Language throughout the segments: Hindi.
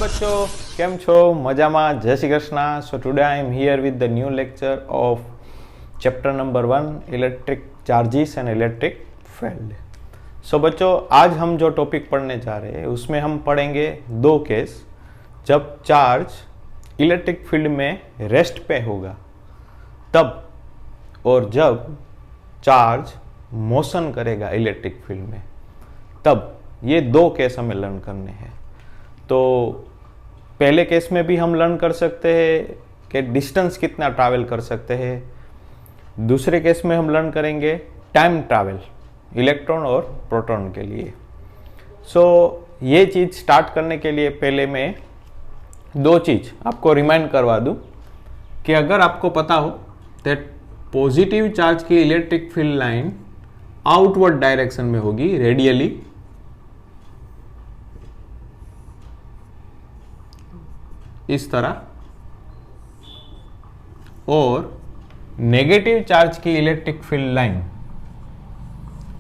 बच्चों, કેમ છો? મજામાં? જય Shri Krishna. So today I am here with the new lecture of chapter number 1 electric charges and electric field. So बच्चों, आज हम जो टॉपिक पढ़ने जा रहे हैं उसमें हम पढ़ेंगे दो केस जब चार्ज इलेक्ट्रिक फील्ड में रेस्ट पे होगा तब, और जब चार्ज मोशन करेगा इलेक्ट्रिक फील्ड में तब. ये दो केस हमें लर्न करने हैं. तो पहले केस में भी हम लर्न कर सकते हैं कि डिस्टेंस कितना ट्रैवल कर सकते हैं. दूसरे केस में हम लर्न करेंगे टाइम ट्रैवल इलेक्ट्रॉन और प्रोटॉन के लिए. सो ये चीज़ स्टार्ट करने के लिए पहले मैं दो चीज़ आपको रिमाइंड करवा दूं कि अगर आपको पता हो दैट पॉजिटिव चार्ज की electric field line outward direction में होगी, रेडियली, इस तरह, और नेगेटिव चार्ज की electric field line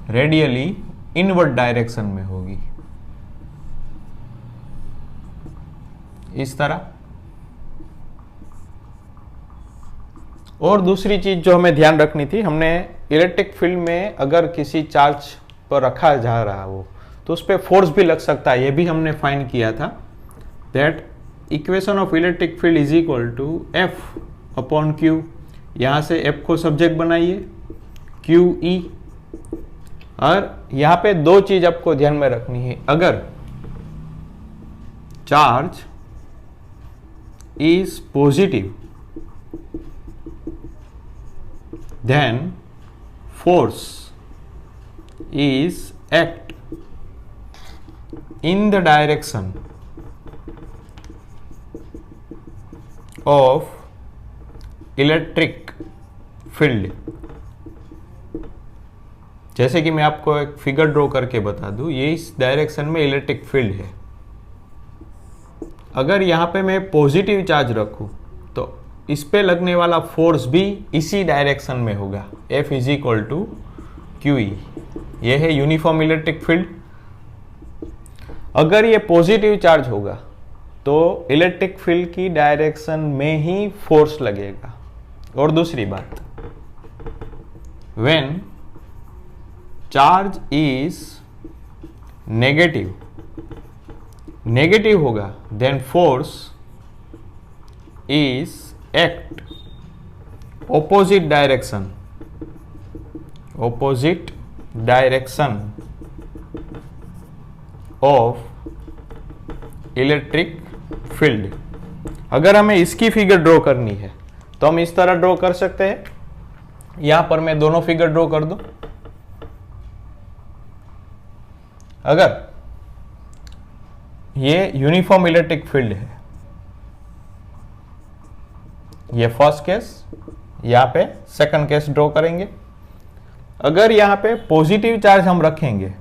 radially inward direction में होगी, इस तरह. और दूसरी चीज जो हमें ध्यान रखनी थी, हमने इलेक्ट्रिक फील्ड में अगर किसी चार्ज पर रखा जा रहा हो तो उस पर फोर्स भी लग सकता है. ये भी हमने फाइंड किया था that equation of electric field is equal to F upon Q. यहाँ से एफ को सब्जेक्ट बनाइए, क्यू ई. और यहाँ पे दो चीज आपको ध्यान में रखनी है. अगर charge is positive then force is act in the direction of electric field. जैसे कि मैं आपको एक फिगर ड्रॉ करके बता दूं, ये इस डायरेक्शन में इलेक्ट्रिक फील्ड है. अगर यहाँ पे मैं पॉजिटिव चार्ज रखूं तो इस पे लगने वाला फोर्स भी इसी डायरेक्शन में होगा. F is equal to Q E. ये है यूनिफॉर्म इलेक्ट्रिक फील्ड. अगर ये पॉजिटिव चार्ज होगा तो इलेक्ट्रिक फील्ड की डायरेक्शन में ही फोर्स लगेगा. और दूसरी बात, व्हेन चार्ज इज नेगेटिव होगा then force is act opposite direction of electric field. अगर हमें इसकी फिगर ड्रॉ करनी है तो हम इस तरह ड्रॉ कर सकते हैं. यहां पर मैं दोनों फिगर ड्रॉ कर दूं. अगर ये यूनिफॉर्म इलेक्ट्रिक फील्ड है, ये फर्स्ट केस, यहां पे सेकंड केस ड्रॉ करेंगे. अगर यहां पे पॉजिटिव चार्ज हम रखेंगे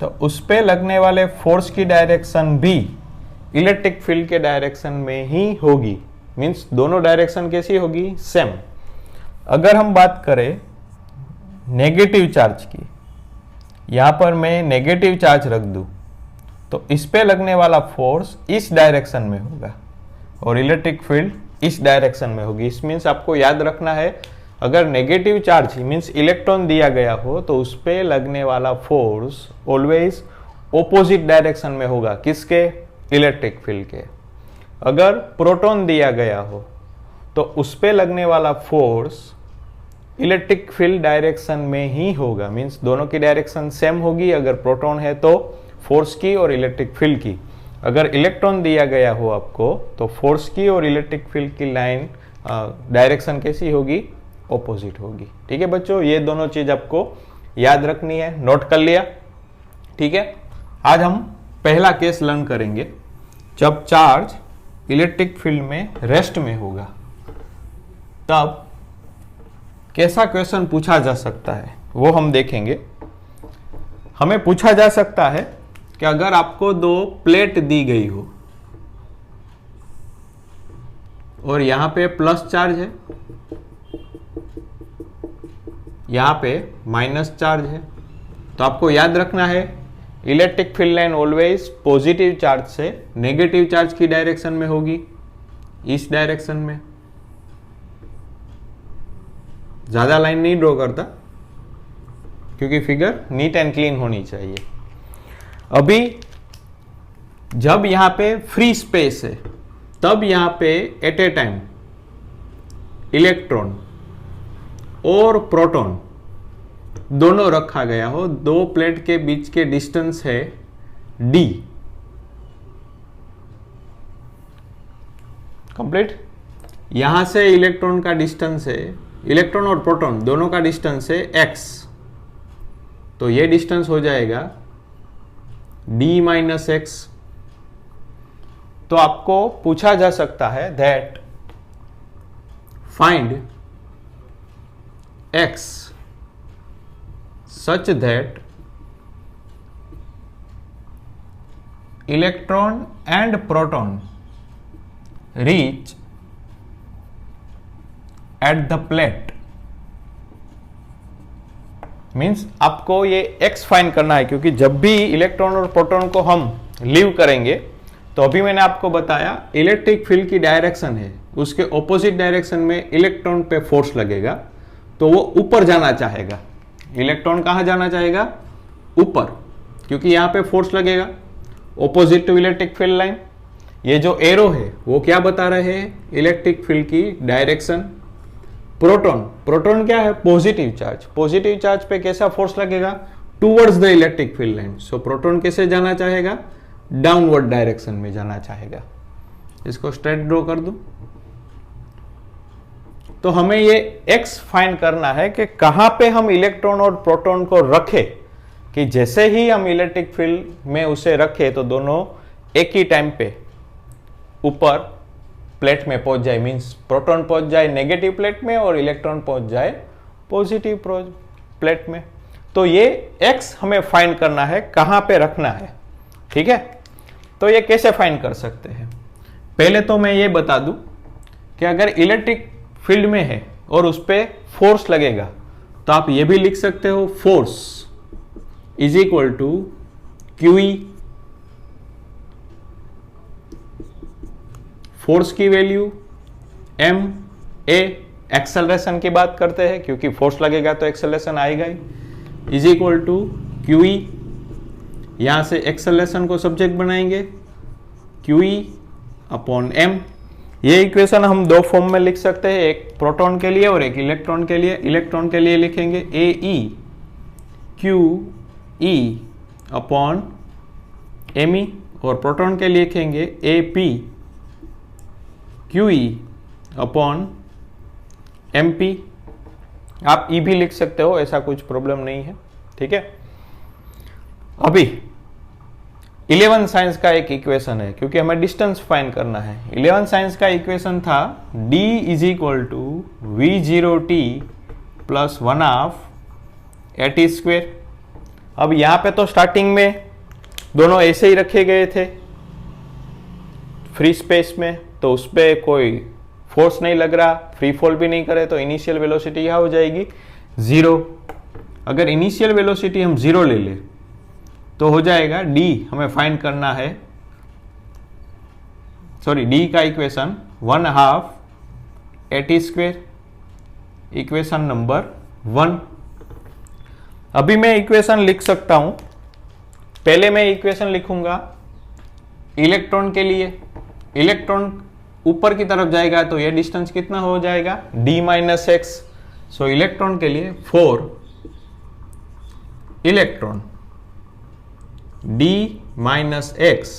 तो उस पे लगने वाले फोर्स की डायरेक्शन भी इलेक्ट्रिक फील्ड के डायरेक्शन में ही होगी. मींस दोनों डायरेक्शन कैसी होगी? सेम. अगर हम बात करें नेगेटिव चार्ज की, यहां पर मैं नेगेटिव चार्ज रख दूं तो इस पे लगने वाला फोर्स इस डायरेक्शन में होगा और इलेक्ट्रिक फील्ड इस डायरेक्शन में होगी. इस मीन्स आपको याद रखना है, अगर नेगेटिव चार्ज मीन्स इलेक्ट्रॉन दिया गया हो तो उस पे लगने वाला फोर्स ऑलवेज ऑपोजिट डायरेक्शन में होगा. किसके? इलेक्ट्रिक फील्ड के. अगर प्रोटॉन दिया गया हो तो उस पे लगने वाला फोर्स इलेक्ट्रिक फील्ड डायरेक्शन में ही होगा. मीन्स दोनों की डायरेक्शन सेम होगी. अगर प्रोटॉन है तो फोर्स की और इलेक्ट्रिक फील्ड की. अगर इलेक्ट्रॉन दिया गया हो आपको तो फोर्स की और इलेक्ट्रिक फील्ड की लाइन डायरेक्शन कैसी होगी? ऑपोजिट होगी. ठीक है बच्चों, ये दोनों चीज आपको याद रखनी है. नोट कर लिया? ठीक है. आज हम पहला केस लर्न करेंगे जब चार्ज इलेक्ट्रिक फील्ड में रेस्ट में होगा तब कैसा क्वेश्चन पूछा जा सकता है वो हम देखेंगे. हमें पूछा जा सकता है कि अगर आपको दो प्लेट दी गई हो और यहां पे प्लस चार्ज है, यहां पे माइनस चार्ज है, तो आपको याद रखना है electric field line always positive charge से नेगेटिव चार्ज की डायरेक्शन में होगी, इस डायरेक्शन में। ज्यादा लाइन नहीं ड्रॉ करता क्योंकि फिगर नीट एंड क्लीन होनी चाहिए। अभी जब यहां पे फ्री स्पेस है तब यहां पे एट ए टाइम इलेक्ट्रॉन और प्रोटॉन दोनों रखा गया हो, दो प्लेट के बीच के डिस्टेंस है d, कंप्लीट। यहां से इलेक्ट्रॉन का डिस्टेंस है, इलेक्ट्रॉन और प्रोटॉन दोनों का डिस्टेंस है x, तो ये डिस्टेंस हो जाएगा d माइनस एक्स। तो आपको पूछा जा सकता है that find x such that electron and proton reach at the plate। Means आपको ये x फाइंड करना है, क्योंकि जब भी इलेक्ट्रॉन और प्रोटॉन को हम लीव करेंगे तो अभी मैंने आपको बताया इलेक्ट्रिक फील्ड की डायरेक्शन है, उसके ऑपोजिट डायरेक्शन में इलेक्ट्रॉन पे फोर्स लगेगा तो वो ऊपर जाना चाहेगा। इलेक्ट्रॉन कहां जाना चाहेगा? ऊपर, क्योंकि यहां पे फोर्स लगेगा opposite to electric field line. ये जो एरो है वो क्या बता रहे हैं? इलेक्ट्रिक फील्ड की डायरेक्शन। प्रोटॉन क्या है? Positive charge. पॉजिटिव चार्ज पे कैसा फोर्स लगेगा? Towards the electric field line. So proton कैसे जाना चाहेगा? डाउनवर्ड डायरेक्शन में जाना चाहेगा। इसको स्ट्रेट ड्रॉ कर दूं तो हमें ये x फाइंड करना है कि कहां पे हम इलेक्ट्रॉन और प्रोटॉन को रखें, कि जैसे ही हम इलेक्ट्रिक फील्ड में उसे रखें तो दोनों एक ही टाइम पे ऊपर प्लेट में पहुंच जाए। मींस प्रोटॉन पहुंच जाए नेगेटिव प्लेट में और इलेक्ट्रॉन पहुंच जाए पॉजिटिव प्लेट में। तो ये x हमें फाइंड करना है कहां पे रखना है, ठीक है। तो ये कैसे फाइंड कर सकते हैं? पहले तो मैं ये बता दूं कि अगर इलेक्ट्रिक फील्ड में है और उस पर फोर्स लगेगा तो आप ये भी लिख सकते हो force is equal to QE। Force की वैल्यू m a, एक्सेलरेशन की बात करते हैं क्योंकि फोर्स लगेगा तो एक्सेलरेशन आएगा ही, इज इक्वल टू QE। यहां से एक्सेलरेशन को सब्जेक्ट बनाएंगे QE अपॉन m। ये इक्वेशन हम दो फॉर्म में लिख सकते हैं, एक प्रोटॉन के लिए और एक इलेक्ट्रॉन के लिए। इलेक्ट्रॉन के लिए लिखेंगे AE QE अपॉन ME और प्रोटॉन के लिए लिखेंगे AP QE अपॉन MP। आप E भी लिख सकते हो, ऐसा कुछ प्रॉब्लम नहीं है, ठीक है। अभी 11 साइंस का एक इक्वेशन है, क्योंकि हमें डिस्टेंस फाइंड करना है। 11 साइंस का इक्वेशन था d is equal to V0t plus 1/2 AT square. अब यहां पे तो स्टार्टिंग में दोनों ऐसे ही रखे गए थे फ्री स्पेस में, तो उस पर कोई फोर्स नहीं लग रहा, फ्री फॉल भी नहीं करे, तो इनिशियल वेलोसिटी यहां हो जाएगी 0। अगर इनिशियल वेलोसिटी हम 0 ले ले तो हो जाएगा d, हमें फाइंड करना है, सॉरी d का equation 1/2 AT square, equation number 1। अभी मैं इक्वेशन लिख सकता हूं। पहले मैं इक्वेशन लिखूंगा इलेक्ट्रॉन के लिए। इलेक्ट्रॉन ऊपर की तरफ जाएगा तो यह डिस्टेंस कितना हो जाएगा? d minus X. So electron के लिए 4 electron d minus X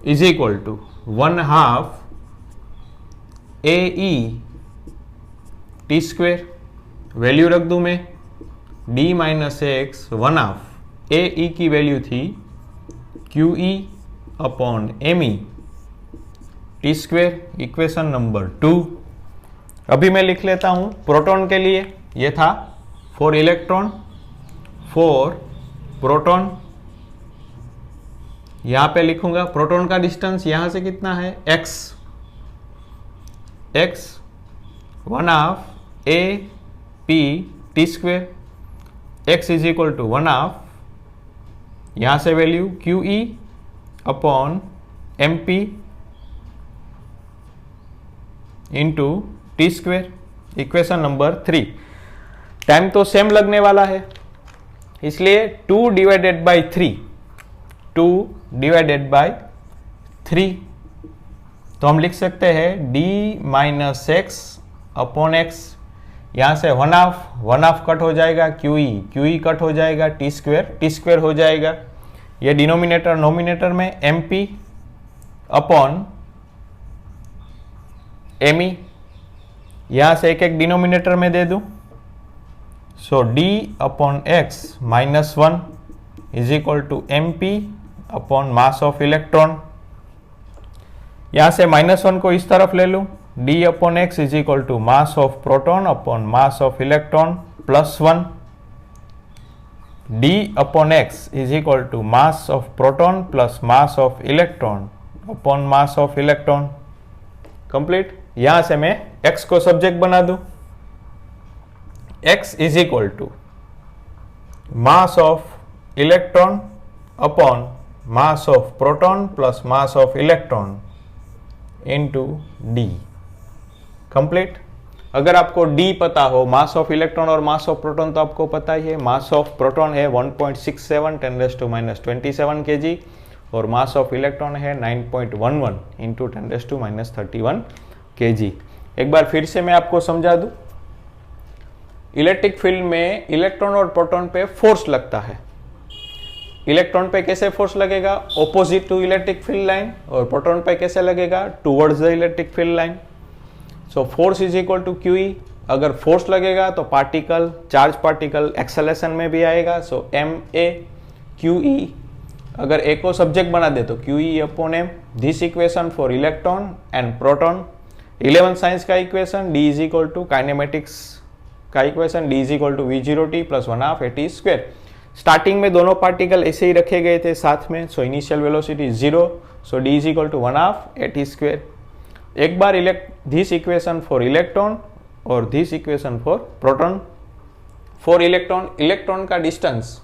is equal to 1/2 AE t square. Value रख दूं मैं, d माइनस एक्स 1/2 AE की वैल्यू थी QE upon ME t square, equation number 2। अभी मैं लिख लेता हूं प्रोटॉन के लिए, यह था 4 इलेक्ट्रॉन 4 प्रोटॉन। यहां पे लिखूंगा प्रोटॉन का डिस्टेंस यहां से कितना है? x 1/2 AP t square. x is equal to 1/2 यहां से value QE upon MP into T², equation number 3। Time तो सेम लगने वाला है, इसलिए 2 डिवाइडेड बाई 3, 2 डिवाइडेड बाई 3, तो हम लिख सकते हैं d minus x upon x. यहां से 1/2 कट हो जाएगा, QE कट हो जाएगा, T² हो जाएगा। ये डिनोमिनेटर नोमिनेटर में MP अपॉन ME, यहां से एक डिनोमिनेटर में दे दूं, so d upon X minus 1 is equal to MP upon mass of electron. यहां से -1 को इस तरफ ले लूं, d upon X is equal to mass of proton upon mass of electron plus 1, d upon X is equal to mass of proton plus mass of electron upon mass of electron. Complete. यहां से मैं x को सब्जेक्ट बना दूं, x is equal to mass of electron upon mass of proton plus mass of electron into d। Complete. अगर आपको d पता हो, मास ऑफ इलेक्ट्रॉन और मास ऑफ प्रोटॉन तो आपको पता ही है। मास ऑफ प्रोटॉन है 1.67 10⁻⁻27 kg और मास ऑफ इलेक्ट्रॉन है 9.11 इंटू 10⁻⁻31 kg। एक बार फिर से मैं आपको समझा दूं, इलेक्ट्रिक फील्ड में इलेक्ट्रॉन और प्रोटॉन पे फोर्स लगता है। इलेक्ट्रॉन पे कैसे फोर्स लगेगा? Opposite to electric field line. और प्रोटॉन पे कैसे लगेगा? Towards the electric field line. So force is equal to QE। अगर फोर्स लगेगा तो पार्टिकल, चार्ज पार्टिकल एक्सेलरेशन में भी आएगा, सो MA QE। अगर A को सब्जेक्ट बना दे तो QE upon M। This equation for electron and proton 11 science का equation, D is equal to kinematics का equation, D is equal to V0T plus 1/2 AT²। Starting में दोनों पार्टिकल ऐसे ही रखे गए थे साथ में, so initial velocity 0, so D is equal to 1/2 AT²। एक बार दिस इक्वेशन फॉर इलेक्ट्रॉन और this equation for proton. For electron, electron का डिस्टेंस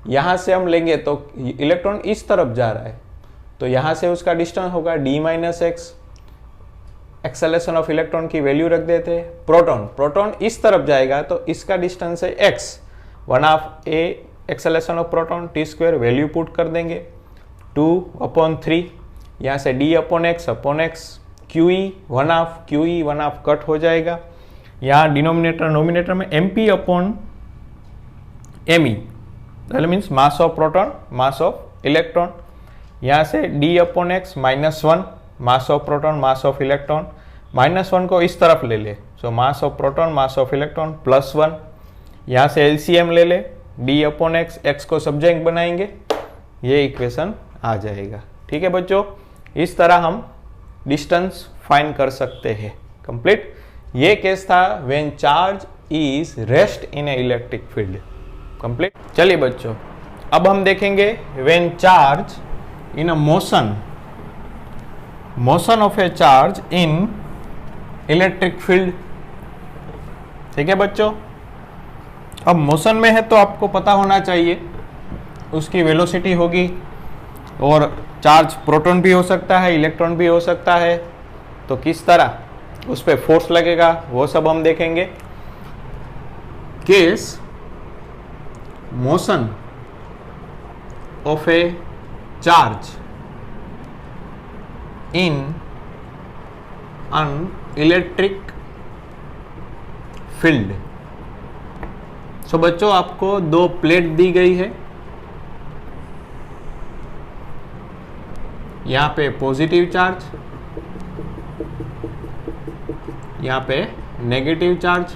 यहां से हम लेंगे तो इलेक्ट्रॉन इस तरफ जा रहा है, तो यहां से उसका डिस्टेंस होगा d minus x. Acceleration of electron की वैल्यू रख देते। प्रोटॉन इस तरफ जाएगा तो इसका डिस्टेंस है x, 1/2 A acceleration of proton, T² value put कर देंगे 2/3। यहाँ से d upon x QE 1/2 cut हो जाएगा। यहाँ डिनोमिनेटर नोमिनेटर में MP upon ME, that means mass of proton mass of electron. यहाँ से d upon x -1 mass of proton mass of electron, -1 को इस तरफ ले ले, so mass of proton mass of electron plus 1। यहाँ से LCM ले ले, d अपॉन एक्स को सब्जेक्ट बनाएंगे, ये इक्वेशन आ जाएगा। ठीक है बच्चों, इस तरह हम डिस्टेंस फाइंड कर सकते हैं। कंप्लीट। ये केस था when charge is rest in A electric field. Complete. चलिए बच्चों, अब हम देखेंगे when charge in a motion of a charge in electric field. ठीक है बच्चों, अब मोशन में है तो आपको पता होना चाहिए उसकी वेलोसिटी होगी, और चार्ज प्रोटॉन भी हो सकता है, इलेक्ट्रॉन भी हो सकता है, तो किस तरह उस पर फोर्स लगेगा वो सब हम देखेंगे। Case motion of a charge in an electric field. So बच्चों, आपको दो प्लेट दी गई है, यहां पे पॉजिटिव चार्ज, यहां पे negative charge.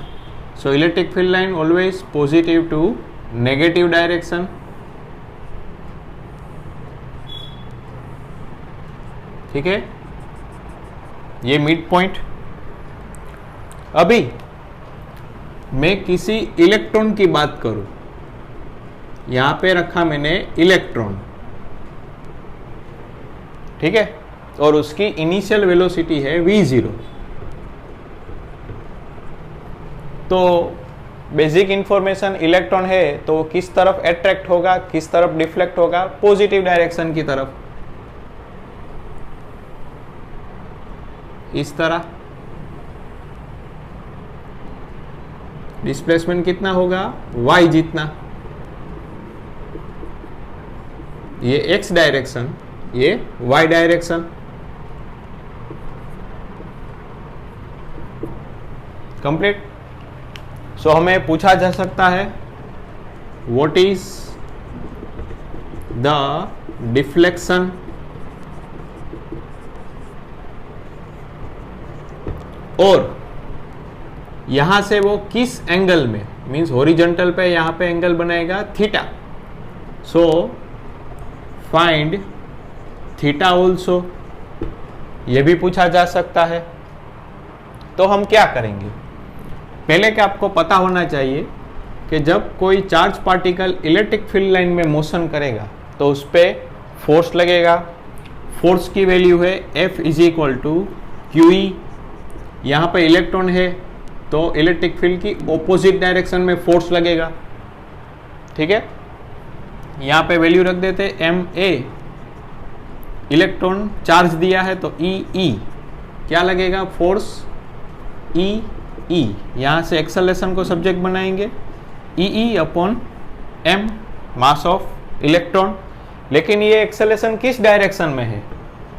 So electric field line always positive to negative direction. ठीक है, ये मिड पॉइंट। अभी मैं किसी इलेक्ट्रॉन की बात करूं, यहां पे रखा मैंने इलेक्ट्रॉन, ठीक है, और उसकी इनिशियल वेलोसिटी है v0। तो बेसिक इंफॉर्मेशन, इलेक्ट्रॉन है तो वो किस तरफ अट्रैक्ट होगा, किस तरफ डिफ्लेक्ट होगा, पॉजिटिव डायरेक्शन की तरफ, इस तरह। डिस्प्लेसमेंट कितना होगा, y जितना, ये x डायरेक्शन, ये y डायरेक्शन। कंप्लीट। सो हमें पूछा जा सकता है व्हाट इज द डिफ्लेक्शन और यहां से वो किस एंगल में, मींस हॉरिजॉन्टल पे यहां पे एंगल बनाएगा theta. So find theta also, ये भी पूछा जा सकता है। तो हम क्या करेंगे, पहले क्या आपको पता होना चाहिए कि जब कोई charge particle electric field line में मोशन करेगा तो उस पर फोर्स लगेगा। फोर्स की वैल्यू है F is equal to QE। यहाँ पे इलेक्ट्रॉन है तो इलेक्ट्रिक फील्ड की ऑपोजिट डायरेक्शन में फोर्स लगेगा। ठीक है, यहाँ पे वैल्यू रख देते MA। इलेक्ट्रॉन चार्ज दिया है तो EE क्या लगेगा, फोर्स EE। यहाँ से एक्सेलरेशन को सब्जेक्ट बनाएंगे EE upon M, mass of electron. लेकिन ये एक्सेलरेशन किस डायरेक्शन में है,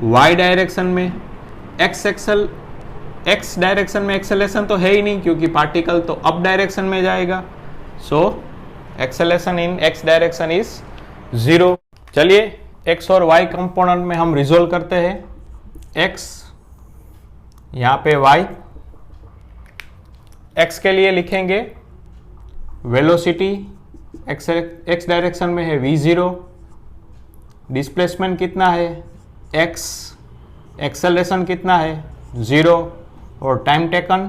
Y डायरेक्शन में। X डायरेक्शन में एक्सेलरेशन तो है ही नहीं क्योंकि पार्टिकल तो अप डायरेक्शन में जाएगा। So acceleration in X direction is 0। चलिए X और Y कंपोनेंट में हम रिजोल्व करते हैं। X यहाँ पे Y, X के लिए लिखेंगे वेलोसिटी X डायरेक्शन में है V0, डिस्प्लेसमेंट कितना है X, एक्सेलरेशन कितना है 0 और time taken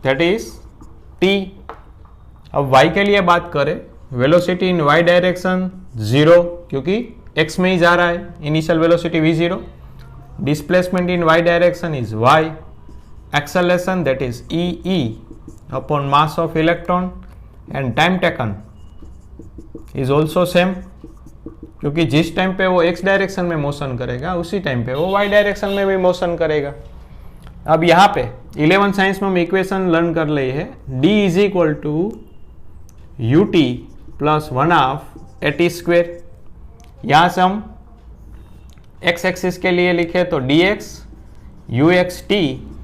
that is T। अब Y के लिए बात करें, वेलोसिटी इन Y डायरेक्शन 0 क्योंकि X में ही जा रहा है, initial velocity V0, displacement in Y direction is Y, acceleration that is EE upon mass of electron and time taken is also same क्योंकि जिस टाइम पे वो X डायरेक्शन में मोशन करेगा उसी टाइम पे वो Y डायरेक्शन में भी मोशन करेगा। अब यहाँ पे 11 साइंस में हम इक्वेशन लर्न कर लिए है, D is equal to UT plus 1/2 AT square. यहाँ से हम X एक्सिस के लिए लिखे तो DX UXT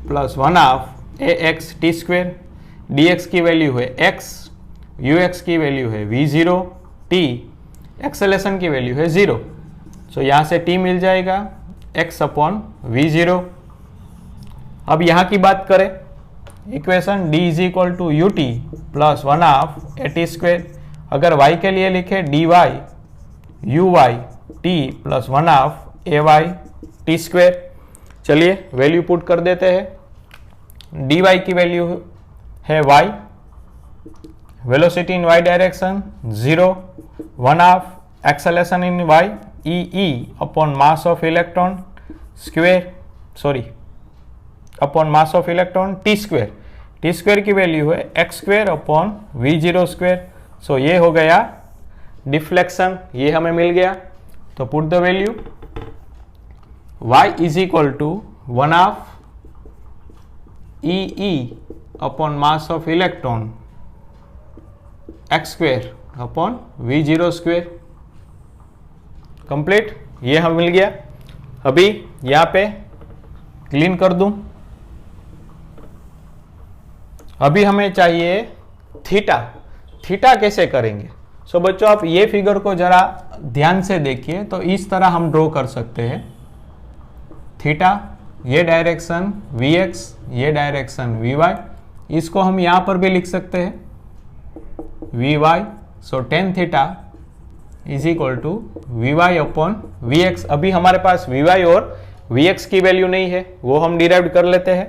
plus 1/2 AX T square. DX की वैल्यू है X, UX की वैल्यू है V0 T, एक्सेलरेशन की वैल्यू है 0। सो यहाँ से T मिल जाएगा X अपॉन V0। अब यहाँ की बात करें, equation D is equal to UT plus 1/2 AT square. अगर Y के लिए लिखे dy UY T plus 1/2 AY T square. चलिए वैल्यू पुट कर देते हैं। dy की वैल्यू है y, velocity in y direction 0, 1/2 acceleration in y EE upon mass of electron square, sorry upon mass of electron T square. T square की वैल्यू है x square upon V0 square. सो ये हो गया डिफ्लेक्शन, ये हमें मिल गया। तो put the value y is equal to 1/2 EE upon mass of electron x square upon V0 square. Complete, ये हमें मिल गया। अभी यहाँ पे क्लीन कर दूं। अभी हमें चाहिए थीटा। थीटा कैसे करेंगे? सो बच्चों आप ये फिगर को जरा ध्यान से देखिए तो इस तरह हम ड्रॉ कर सकते हैं। थीटा, ये डायरेक्शन Vx, ये डायरेक्शन Vy, इसको हम यहाँ पर भी लिख सकते हैं Vy। So tan theta is equal to Vy upon Vx। अभी हमारे पास Vy और Vx की वैल्यू नहीं है, वो हम डिराइव कर लेते हैं।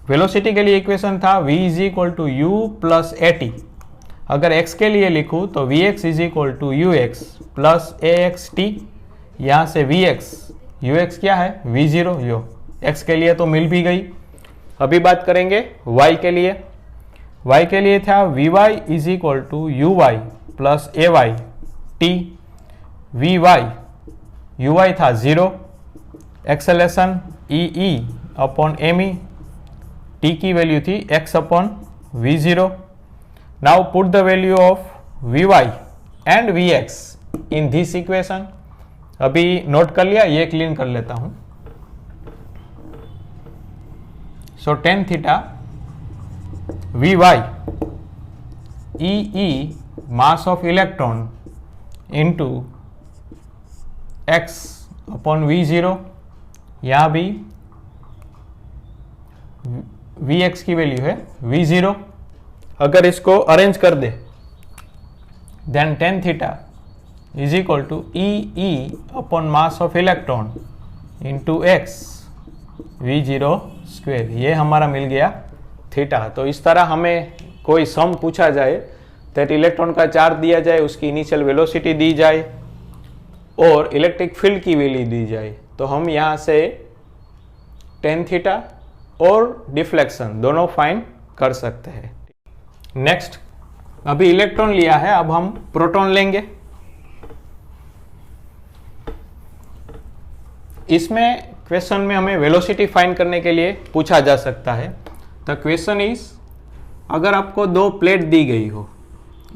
वेलोसिटी के लिए इक्वेशन था v is equal to u plus AT। अगर x के लिए लिखूँ तो Vx is equal to ux plus AXT। यहाँ से Vx, ux क्या है V0, यो x के लिए तो मिल भी गई। अभी बात करेंगे y के लिए। y के लिए था vy is equal to uy plus ay t। vy uy था 0, acceleration e upon m e, t की वैल्यू थी x upon v0। Now put the value of vy and vx in this equation. अभी नोट कर लिया, ये क्लीन कर लेता हूं। So tan theta vy e mass of electron into x upon v0, यहां भी vx की वैल्यू है v0। अगर इसको अरेंज कर दे then tan theta is equal to e upon mass of electron into x v0 square, ये हमारा मिल गया थीटा। तो इस तरह हमें कोई सम पूछा जाए, दैट इलेक्ट्रॉन का चार्ज दिया जाए, उसकी इनिशियल वेलोसिटी दी जाए और इलेक्ट्रिक फील्ड की वैल्यू दी जाए, तो हम यहाँ से टेन थीटा और डिफ्लेक्शन दोनों फाइंड कर सकते हैं। नेक्स्ट, अभी इलेक्ट्रॉन लिया है, अब हम प्रोटॉन लेंगे। इसमें क्वेश्चन में हमें वेलोसिटी फाइंड करने के लिए पूछा जा सकता है। द क्वेश्चन इज, अगर आपको दो प्लेट दी गई हो,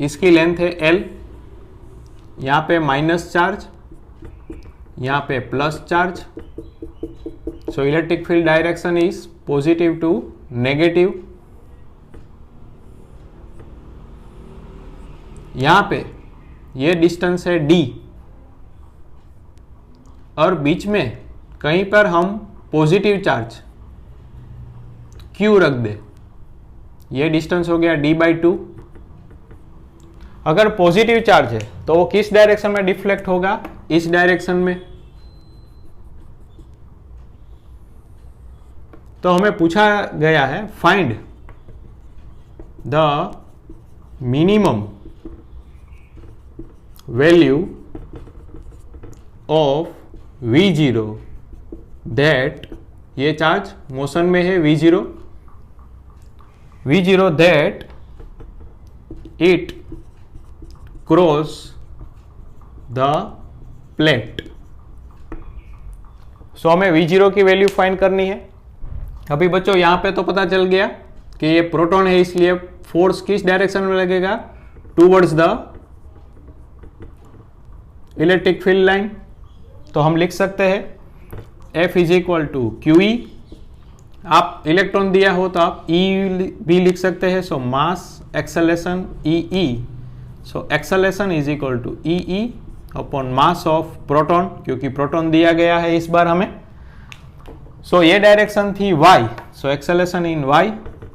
इसकी लेंथ है L, यहाँ पे माइनस चार्ज, यहाँ पे plus charge, so electric field direction is positive to negative. यहाँ पे ये डिस्टेंस है D और बीच में कहीं पर हम पॉजिटिव चार्ज Q रख दे, ये डिस्टेंस हो गया D/2। अगर पॉजिटिव चार्ज है तो वो किस डायरेक्शन में डिफ्लेक्ट होगा? इस डायरेक्शन में। तो हमें पूछा गया है find the minimum value of v0 that, ये चार्ज मोशन में है v0 that it cross the plate. So हमें v0 की वैल्यू फाइंड करनी है। अभी बच्चों यहाँ पे तो पता चल गया कि ये प्रोटॉन है, इसलिए फोर्स किस डायरेक्शन में लगेगा? Towards the electric field line. तो हम लिख सकते हैं F is equal to QE। आप इलेक्ट्रॉन दिया हो तो आप E भी लिख सकते हैं। So mass acceleration EE, so acceleration is equal to EE upon mass of proton, क्योंकि प्रोटॉन दिया गया है इस बार हमें। सो ये डायरेक्शन थी y, सो एक्सेलेरेशन इन y,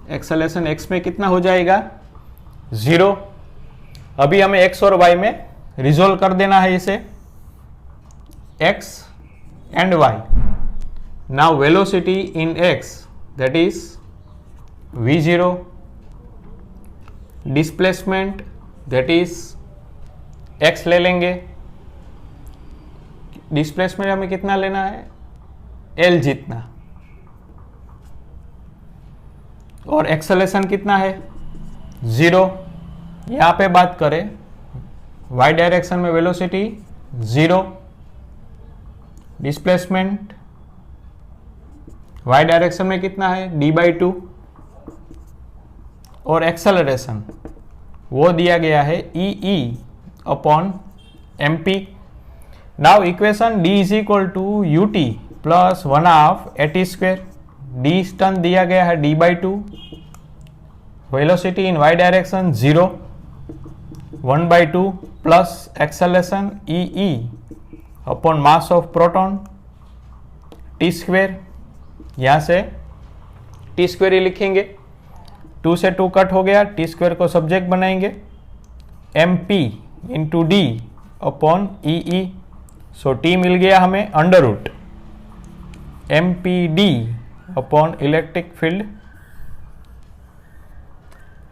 एक्सेलेरेशन x में कितना हो जाएगा? 0। अभी हमें x और y में रिजोल्व कर देना है इसे, x and y। Now velocity in x that is v0, displacement that is x ले लेंगे। डिस्प्लेसमेंट हमें कितना लेना है? L जितना। और एक्सेलेरेशन कितना है? 0। यहां पे बात करें y डायरेक्शन में वेलोसिटी 0, डिस्प्लेसमेंट y डायरेक्शन में कितना है? d/2, और एक्सेलरेशन वो दिया गया है EE upon MP। Now equation D is equal to UT plus 1/2 AT square. Distance दिया गया है d/2, velocity in y direction 0, 1/2 plus acceleration EE upon mass of proton t square. यहां से t स्क्वेयर ही लिखेंगे, 2 से 2 कट हो गया, t स्क्वेयर को सब्जेक्ट बनाएंगे, MP into D upon EE। So t मिल गया हमें under root MPD upon electric field.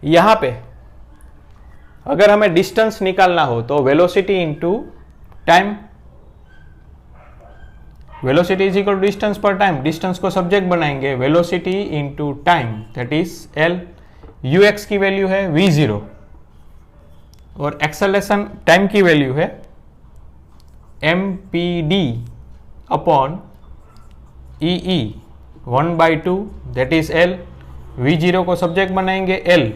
यहां पे अगर हमें डिस्टेंस निकालना हो तो velocity into time, velocity is equal to distance per time, distance को सब्जेक्ट बनाएंगे, velocity into time that is L. ux की वैल्यू है v0 और एक्सेलरेशन टाइम की वैल्यू है mpd upon E 1/2 that is L. v0 को सब्जेक्ट बनाएंगे एल,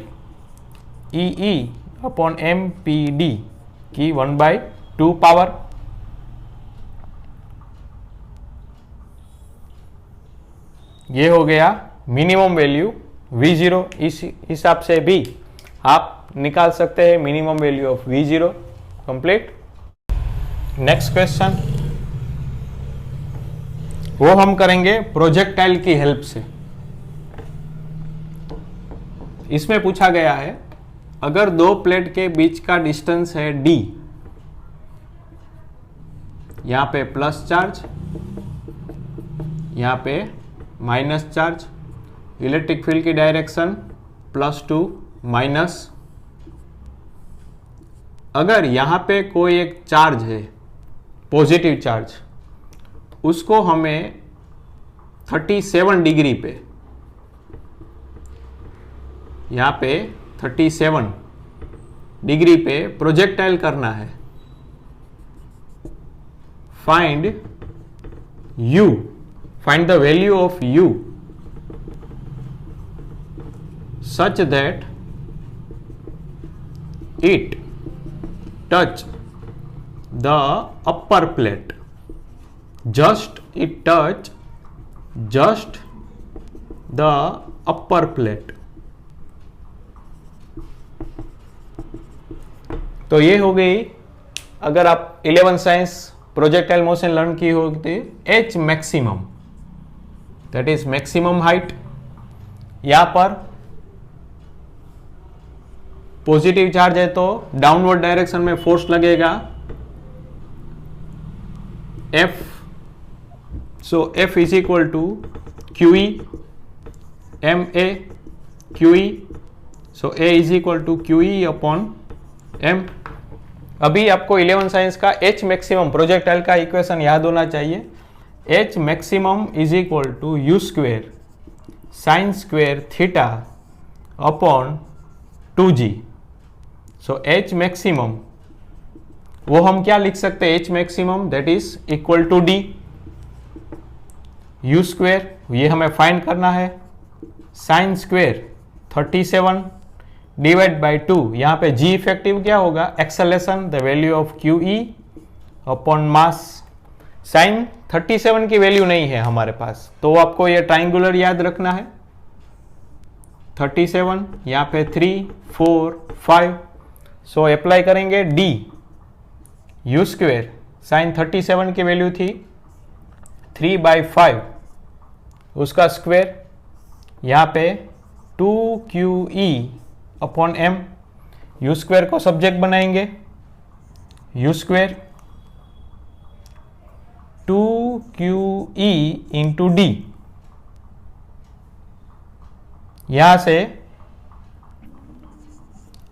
ई अपॉन mpd की 1/2 पावर। ये हो गया मिनिमम वैल्यू v0। इस हिसाब से भी आप निकाल सकते हैं minimum value of v0। Complete. Next question वो हम करेंगे प्रोजेक्टाइल की हेल्प से। इसमें पूछा गया है अगर दो प्लेट के बीच का डिस्टेंस है d, यहां पे प्लस चार्ज, यहां पे माइनस चार्ज, इलेक्ट्रिक फील्ड की डायरेक्शन +2 माइनस। अगर यहां पे कोई एक चार्ज है पॉजिटिव चार्ज, उसको हमें 37 डिग्री पे, यहां पे 37 डिग्री पे प्रोजेक्टाइल करना है। Find u, find the value of u such that it touch the upper plate, just it touch just the upper plate। तो ये हो गई, अगर आप 11 साइंस प्रोजेक्टाइल मोशन लर्न की होती, h maximum that is maximum height. यहां पर पॉजिटिव चार्ज है तो डाउनवर्ड डायरेक्शन में फोर्स लगेगा F, so F is equal to QE MA QE, so A is equal to QE upon M। अभी आपको 11 साइंस का H मैक्सिमम प्रोजेक्टाइल का इक्वेशन याद होना चाहिए। H maximum is equal to u square sine square theta upon 2g। So H maximum वो हम क्या लिख सकते हैं, H maximum that is equal to d u square, ये हमें फाइंड करना है, साइन स्क्वेयर 37 डिवाइड बाई 2। यहाँ पे g इफेक्टिव क्या होगा, acceleration the value of QE upon mass. Sine 37 की वैल्यू नहीं है हमारे पास, तो आपको ये ट्राइंगुलर याद रखना है। 37 यहाँ पे 3 4 5, सो अप्लाई करेंगे d यू स्क्वेयर, साइन 37 की वैल्यू थी 3/5, उसका स्क्वेयर, यहाँ पे 2QE upon m, you square को सब्जेक्ट बनाएंगे, you square 2QE into D, यहां से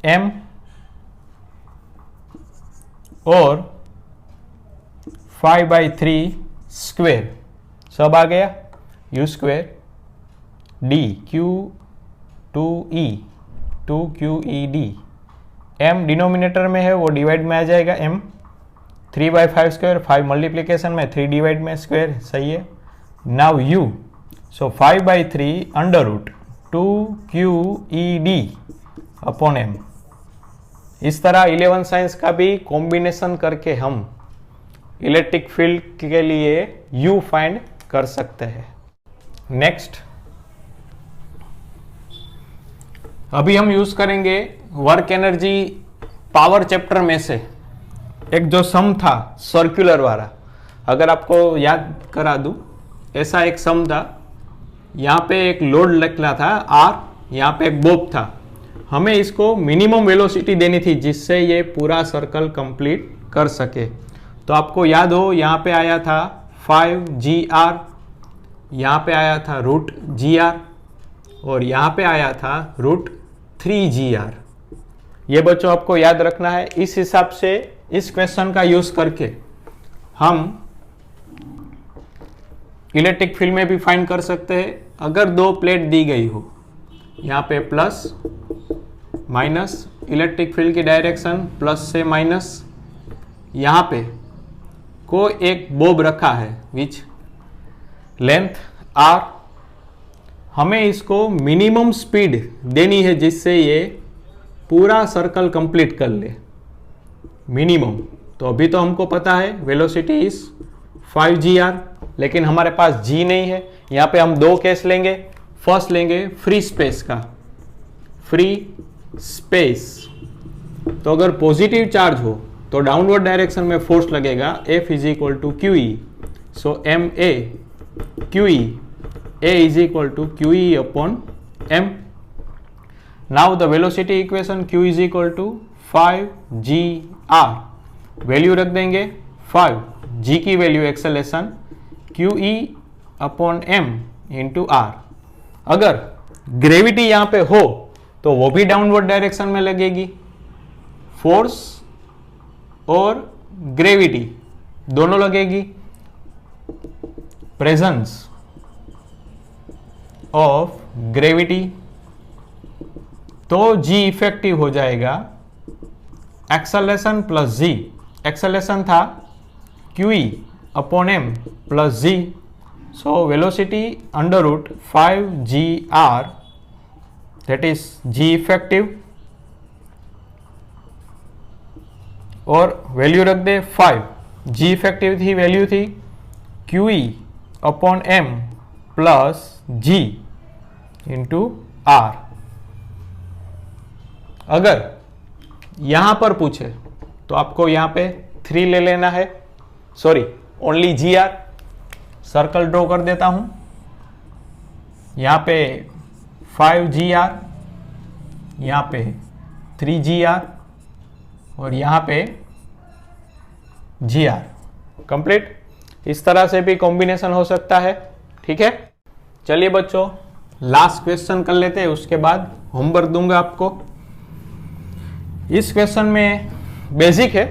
m और 5/3 स्क्वेयर सब आ गया, you square D Q2E 2QED, m denominator में है वो डिवाइड में आ जाएगा, m 3/5 स्क्वायर, 5 मल्टीप्लीकेशन में 3 डिवाइड में स्क्वायर, सही है। Now u, so 5/3 under root 2QED upon m। इस तरह 11 साइंस का भी कॉम्बिनेशन करके हम इलेक्ट्रिक फील्ड के लिए u फाइंड कर सकते हैं। नेक्स्ट, अभी हम यूज करेंगे वर्क एनर्जी पावर चैप्टर में से एक जो सम था सर्कुलर वाला। अगर आपको याद करा दूं, ऐसा एक सम था, यहाँ पे एक लोड निकला था R, यहाँ पे एक बोब था, हमें इसको मिनिमम वेलोसिटी देनी थी जिससे ये पूरा सर्कल कंप्लीट कर सके। तो आपको याद हो यहाँ पे आया था 5GR, यहाँ पे आया था √GR और यहाँ पे आया था √3GR। ये बच्चों आपको याद रखना है। इस हिसाब से इस क्वेश्चन का यूज करके हम इलेक्ट्रिक फील्ड में भी फाइंड कर सकते हैं। अगर दो प्लेट दी गई हो, यहाँ पे प्लस माइनस, इलेक्ट्रिक फील्ड की डायरेक्शन प्लस से माइनस, यहाँ पे को एक बोब रखा है विच लेंथ r, हमें इसको मिनिमम स्पीड देनी है जिससे ये पूरा सर्कल कंप्लीट कर ले, मिनिमम। तो अभी तो हमको पता है वेलोसिटी इज 5 g, लेकिन हमारे पास g नहीं है। यहाँ पे हम दो केस लेंगे। फर्स्ट लेंगे फ्री स्पेस का, फ्री स्पेस। तो अगर पॉजिटिव चार्ज हो तो डाउनवर्ड डायरेक्शन में फोर्स लगेगा F is equal to Q E. So M A Q E, A is equal to Q E upon M. Now the velocity equation Q is equal to 5gr, value रख देंगे 5, g की value acceleration Q E upon M into R. अगर ग्रेविटी यहां पे हो तो वो भी डाउनवर्ड डायरेक्शन में लगेगी। फोर्स और ग्रेविटी दोनों लगेगी। प्रेजेंस ऑफ ग्रेविटी, तो g इफेक्टिव हो जाएगा एक्सेलरेशन प्लस g। एक्सेलरेशन था QE upon m plus g। So velocity under root 5gr, that is g effective, और वैल्यू रख दे 5। g इफेक्टिव थी, वैल्यू थी QE upon m plus g into r। अगर यहां पर पूछे तो आपको यहां पे 3 ले लेना है, sorry only gr। Circle draw कर देता हूं, यहां पे 5gr, यहां पे 3gr और यहां पे gr। कंप्लीट। इस तरह से भी कॉम्बिनेशन हो सकता है। ठीक है, चलिए बच्चों लास्ट क्वेश्चन कर लेते हैं, उसके बाद होमवर्क दूंगा आपको। इस क्वेश्चन में बेसिक है,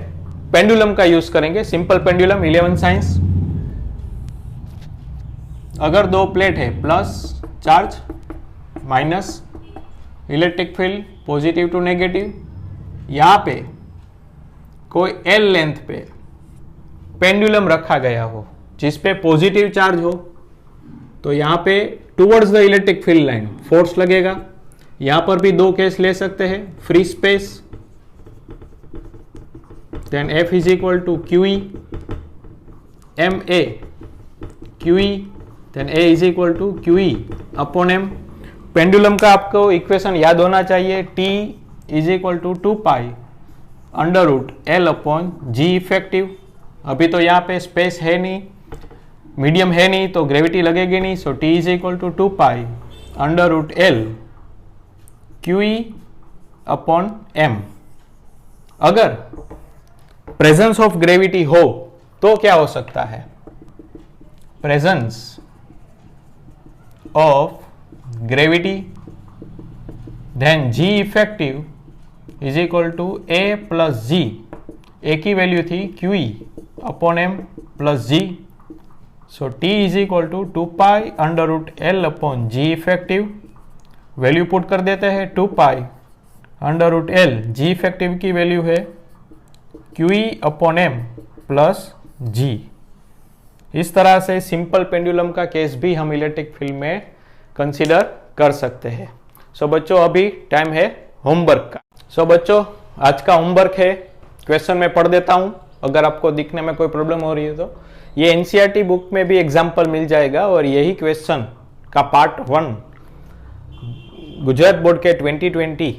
पेंडुलम का यूज करेंगे, सिंपल पेंडुलम 11 साइंस। अगर दो प्लेट है, plus charge minus, electric field positive to negative, यहां पे कोई L लेंथ पे पेंडुलम रखा गया हो जिस पे पॉजिटिव चार्ज हो, तो यहां पे towards the electric field line force लगेगा। यहां पर भी दो केस ले सकते हैं, free space, then F is equal to QE MA QE, then A is equal to QE upon M। Pendulum का आपको इक्वेशन याद होना चाहिए, T is equal to 2 pi under root L upon G effective. अभी तो यहाँ पे स्पेस है नहीं, मीडियम है नहीं, तो ग्रेविटी लगेगी नहीं। So T is equal to 2 pi under root L QE upon M। अगर प्रेजेंस ऑफ ग्रेविटी हो तो क्या हो सकता है? Presence of gravity, then G effective is equal to A plus G। A की वैल्यू थी QE upon M plus G। So T is equal to 2 pi under root L upon G effective. Value put कर देते हैं 2 pi under root L, G effective की वैल्यू है QE upon M plus G। इस तरह से सिंपल पेंडुलम का केस भी हम इलेक्ट्रिक फील्ड में कंसीडर कर सकते हैं। सो बच्चों अभी टाइम है होमवर्क का। सो बच्चों आज का होमवर्क है, क्वेश्चन में पढ़ देता हूं, अगर आपको दिखने में कोई प्रॉब्लम हो रही है तो ये एनसीईआरटी बुक में भी एग्जाम्पल मिल जाएगा, और यही क्वेश्चन का पार्ट 1 गुजरात बोर्ड के 2020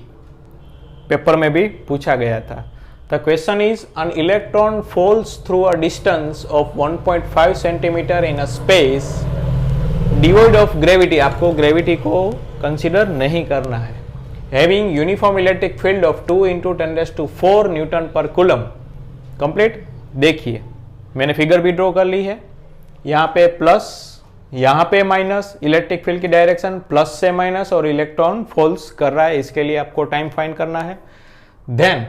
पेपर में भी पूछा गया था। The question is an electron falls through a distance of 1.5 centimetre in a space devoid of gravity. आपको ग्रेविटी को कंसीडर नहीं करना है। Having uniform electric field of 2 × 10⁴ newton per coulomb. Complete. देखिए मैंने फिगर भी ड्रॉ कर ली है, यहाँ पे प्लस, यहाँ पे माइनस, इलेक्ट्रिक फील्ड की डायरेक्शन प्लस से माइनस और इलेक्ट्रॉन फॉल्स कर रहा है, इसके लिए आपको टाइम फाइंड करना है। Then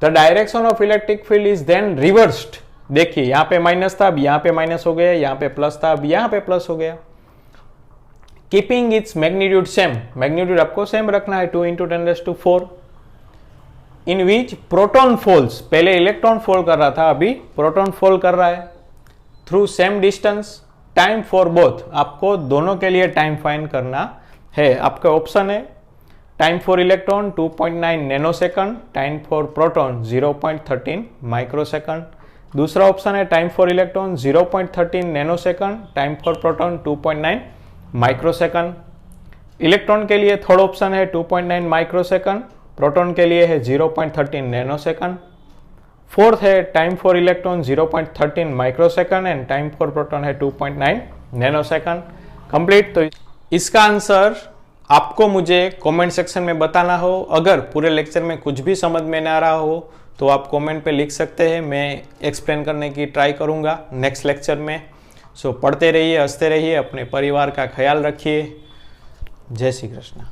the direction of electric field is then reversed देखिए यहाँ पे माइनस था, अब यहाँ पे माइनस हो गया, यहाँ पे प्लस था, अब यहाँ पे प्लस हो गया। Keeping its magnitude same, magnitude आपको सेम रखना है 2 × 10⁴। इन विच प्रोटॉन फॉल्स, पहले इलेक्ट्रॉन फॉल कर रहा था, अभी प्रोटॉन फॉल कर रहा है। Through same distance, time for both, आपको दोनों के लिए टाइम फाइंड करना है। आपका ऑप्शन है time for electron 2.9 nanosecond, time for proton 0.13 microsecond. दूसरा ऑप्शन है time for electron 0.13 nanosecond, time for proton 2.9 microsecond. Electron के लिए थर्ड ऑप्शन है 2.9 माइक्रोसेकंड, प्रोटॉन के लिए है 0.13 नैनोसेकंड। फोर्थ है time for electron 0.13 microsecond and time for proton है 2.9 नैनोसेकंड। कंप्लीट। तो इसका आंसर आपको मुझे कमेंट सेक्शन में बताना हो। अगर पूरे लेक्चर में कुछ भी समझ में ना आ रहा हो तो आप कमेंट पे लिख सकते हैं, मैं एक्सप्लेन करने की ट्राई करूँगा नेक्स्ट लेक्चर में। सो पढ़ते रहिए, हंसते रहिए, अपने परिवार का ख्याल रखिए। जय श्री कृष्ण।